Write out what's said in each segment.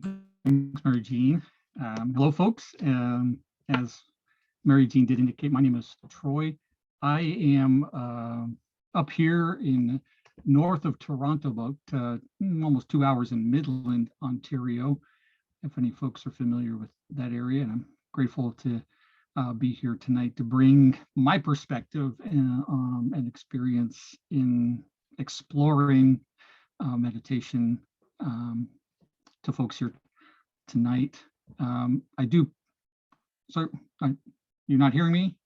Thanks, Mary Jean. Hello, folks. As Mary Jean did indicate, my name is Troy. I am up here in north of Toronto, about almost 2 hours in Midland, Ontario, if any folks are familiar with that area. And I'm grateful to be here tonight to bring my perspective and experience in exploring meditation to folks here tonight. You're not hearing me?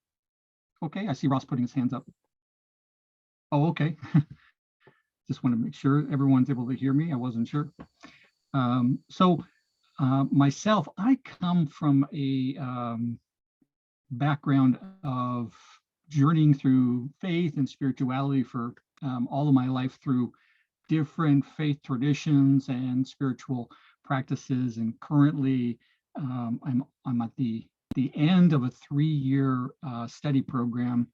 Okay, I see Ross putting his hands up. Oh, okay. Just want to make sure everyone's able to hear me. I wasn't sure. Myself, I come from a background of journeying through faith and spirituality for all of my life through different faith traditions and spiritual practices, and currently I'm at the end of a 3-year study program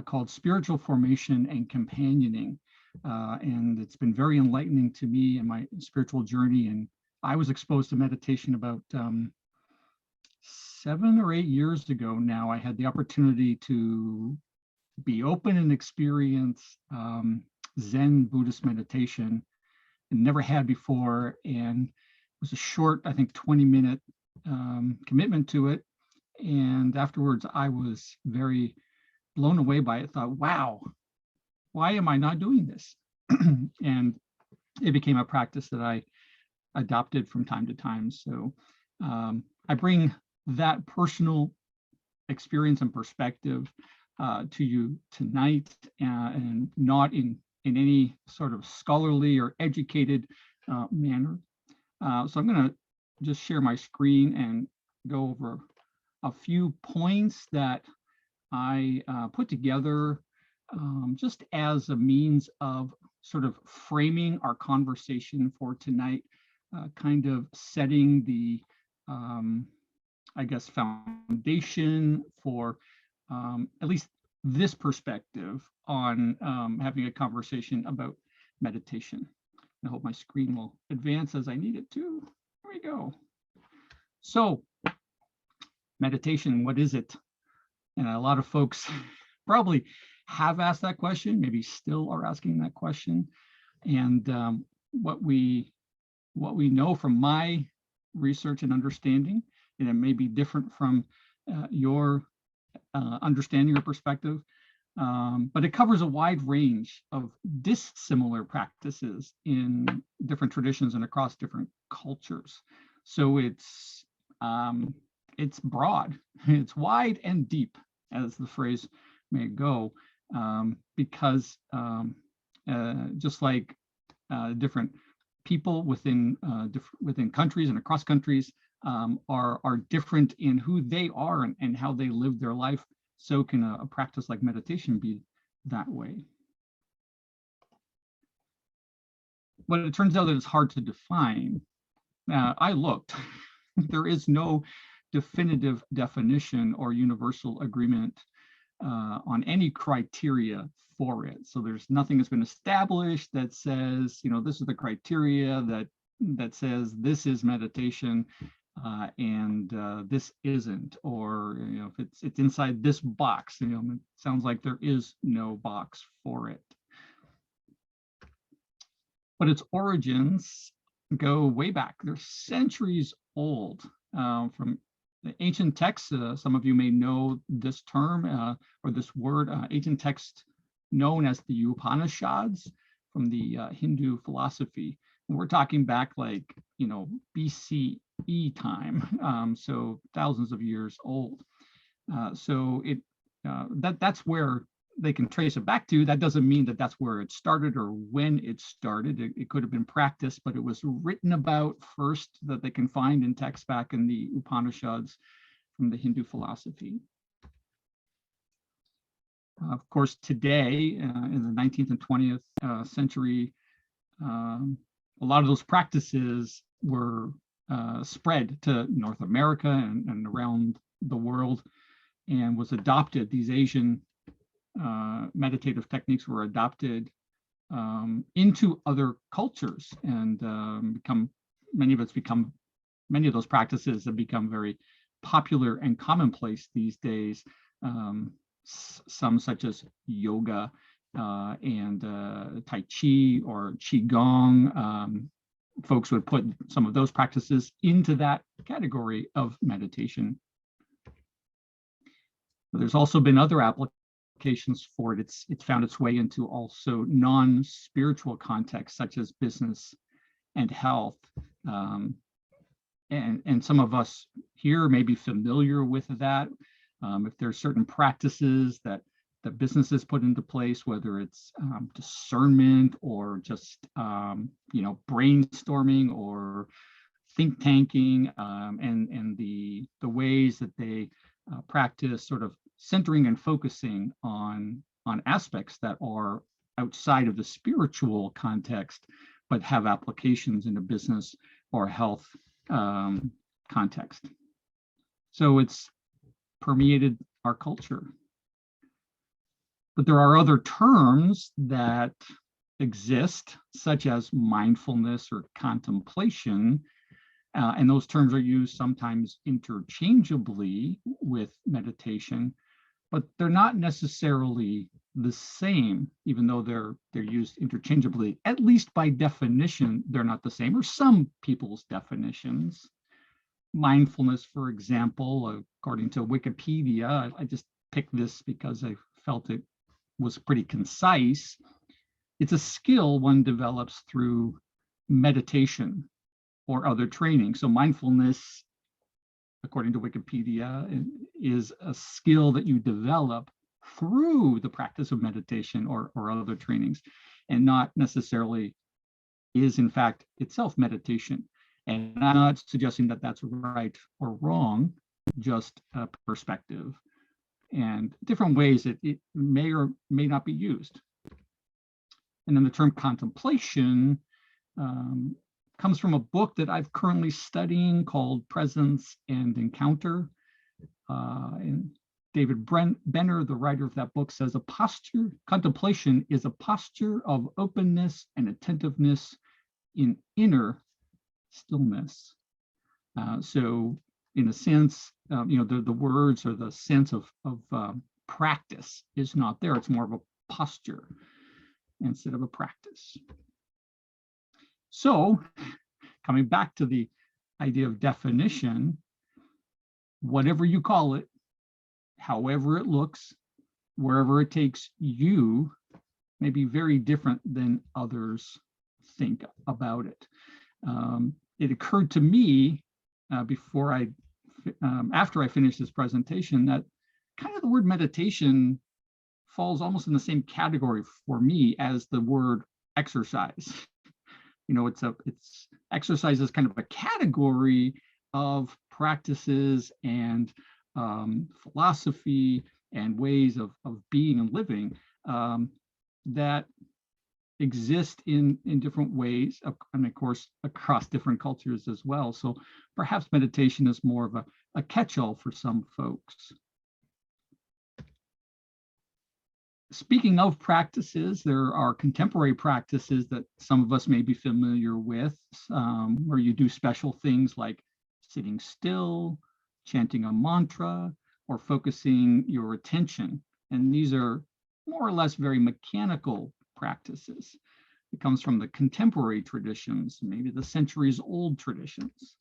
called Spiritual Formation and Companioning, and it's been very enlightening to me in my spiritual journey. And I was exposed to meditation about 7 or 8 years ago now. I had the opportunity to be open and experience Zen Buddhist meditation, and never had before, and it was a short, I think 20-minute commitment to it. And afterwards I was very blown away by it. Thought, wow, why am I not doing this? And it became a practice that I adopted from time to time. So I bring that personal experience and perspective to you tonight, and not in any sort of scholarly or educated manner. So I'm going to just share my screen and go over a few points that I put together just as a means of sort of framing our conversation for tonight, kind of setting the, I guess, foundation for at least this perspective on having a conversation about meditation. I hope my screen will advance as I need it to. There we go. So, meditation, what is it? And a lot of folks probably have asked that question, maybe still are asking that question. And what we know from my research and understanding, and it may be different from your understanding or perspective, but it covers a wide range of dissimilar practices in different traditions and across different cultures. So it's broad, it's wide and deep, as the phrase may go, because just like different people within countries and across countries are different in who they are and how they live their life, so can a practice like meditation be that way. But it turns out that it's hard to define. I looked. There is no definitive definition or universal agreement on any criteria for it. So there's nothing that's been established that says, this is the criteria that says this is meditation, and this isn't, or if it's inside this box. It sounds like there is no box for it. But its origins go way back. They're centuries old, from the ancient texts. Some of you may know this term or this word, ancient text known as the Upanishads, from the Hindu philosophy. And we're talking back like, BCE time, so thousands of years old. So that's where they can trace it back to. That doesn't mean that that's where it started or when it started. It could have been practiced, but it was written about first, that they can find in texts back in the Upanishads from the Hindu philosophy. Of course, today, in the 19th and 20th century, a lot of those practices were spread to North America and around the world, and was adopted. These Asian meditative techniques were adopted into other cultures, and many of it's become many of those practices have become very popular and commonplace these days. Some such as yoga and Tai Chi or Qigong. Folks would put some of those practices into that category of meditation. But there's also been other applications for it. It's found its way into also non-spiritual contexts such as business and health. And some of us here may be familiar with that. If there are certain practices that the businesses put into place, whether it's discernment or just brainstorming or think tanking, and the ways that they practice sort of centering and focusing on aspects that are outside of the spiritual context, but have applications in a business or health context. So it's permeated our culture. But there are other terms that exist, such as mindfulness or contemplation, and those terms are used sometimes interchangeably with meditation, but they're not necessarily the same, even though they're used interchangeably. At least by definition, they're not the same, or some people's definitions. Mindfulness, for example, according to Wikipedia, I just picked this because I felt it was pretty concise. It's a skill one develops through meditation or other training. So mindfulness, according to Wikipedia, is a skill that you develop through the practice of meditation or other trainings, and not necessarily is in fact itself meditation. And I'm not suggesting that that's right or wrong, just a perspective and different ways it may or may not be used. And then the term contemplation comes from a book that I'm currently studying called Presence and Encounter. And David Benner, the writer of that book, says contemplation is a posture of openness and attentiveness in inner stillness. So in a sense, the words or the sense of practice is not there. It's more of a posture instead of a practice. So coming back to the idea of definition, whatever you call it, however it looks, wherever it takes you, may be very different than others think about it. It occurred to me after I finished this presentation that kind of the word meditation falls almost in the same category for me as the word exercise. It's exercise is kind of a category of practices and philosophy and ways of being and living that exist in different ways, and of course across different cultures as well. So perhaps meditation is more of a catch-all for some folks. Speaking of practices, there are contemporary practices that some of us may be familiar with, where you do special things like sitting still, chanting a mantra, or focusing your attention. And these are more or less very mechanical practices. It comes from the contemporary traditions, maybe the centuries-old traditions.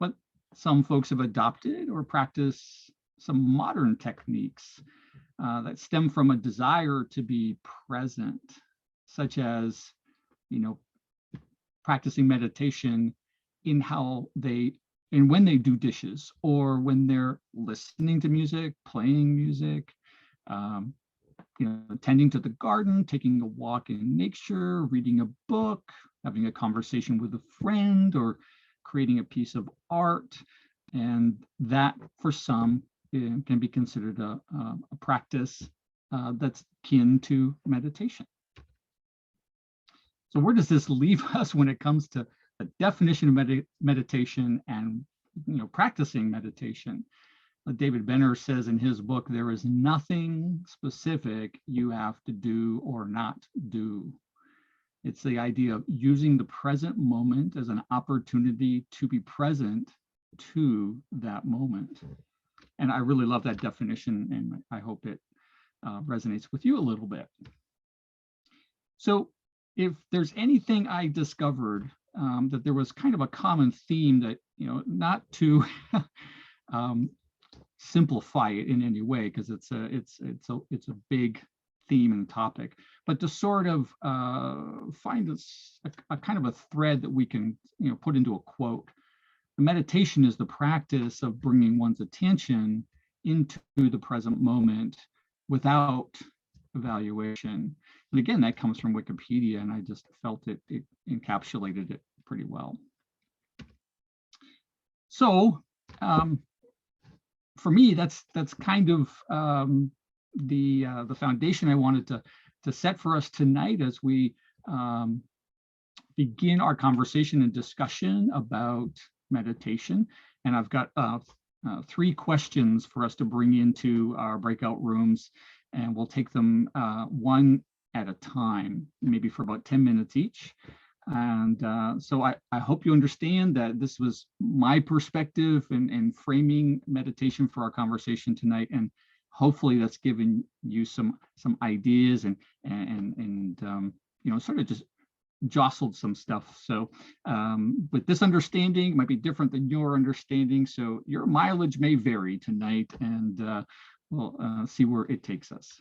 But some folks have adopted or practiced some modern techniques that stem from a desire to be present, such as, practicing meditation in when they do dishes, or when they're listening to music, playing music, tending to the garden, taking a walk in nature, reading a book, having a conversation with a friend, or creating a piece of art. And that, for some, can be considered a practice that's akin to meditation. So where does this leave us when it comes to the definition of meditation and practicing meditation? David Benner says in his book, there is nothing specific you have to do or not do. It's the idea of using the present moment as an opportunity to be present to that moment. And I really love that definition, and I hope it resonates with you a little bit. So if there's anything I discovered, that there was kind of a common theme that, not to simplify it in any way, because it's a big theme and topic, but to sort of find a kind of a thread that we can put into a quote. The meditation is the practice of bringing one's attention into the present moment without evaluation. And again, that comes from Wikipedia, and I just felt it encapsulated it pretty well. So for me, that's kind of the foundation I wanted to set for us tonight as we begin our conversation and discussion about meditation. And I've got 3 questions for us to bring into our breakout rooms, and we'll take them one at a time, maybe for about 10 minutes each. And so I hope you understand that this was my perspective in framing meditation for our conversation tonight, and hopefully that's given you some ideas and sort of just jostled some stuff. So with this understanding might be different than your understanding, so your mileage may vary tonight, and we'll see where it takes us.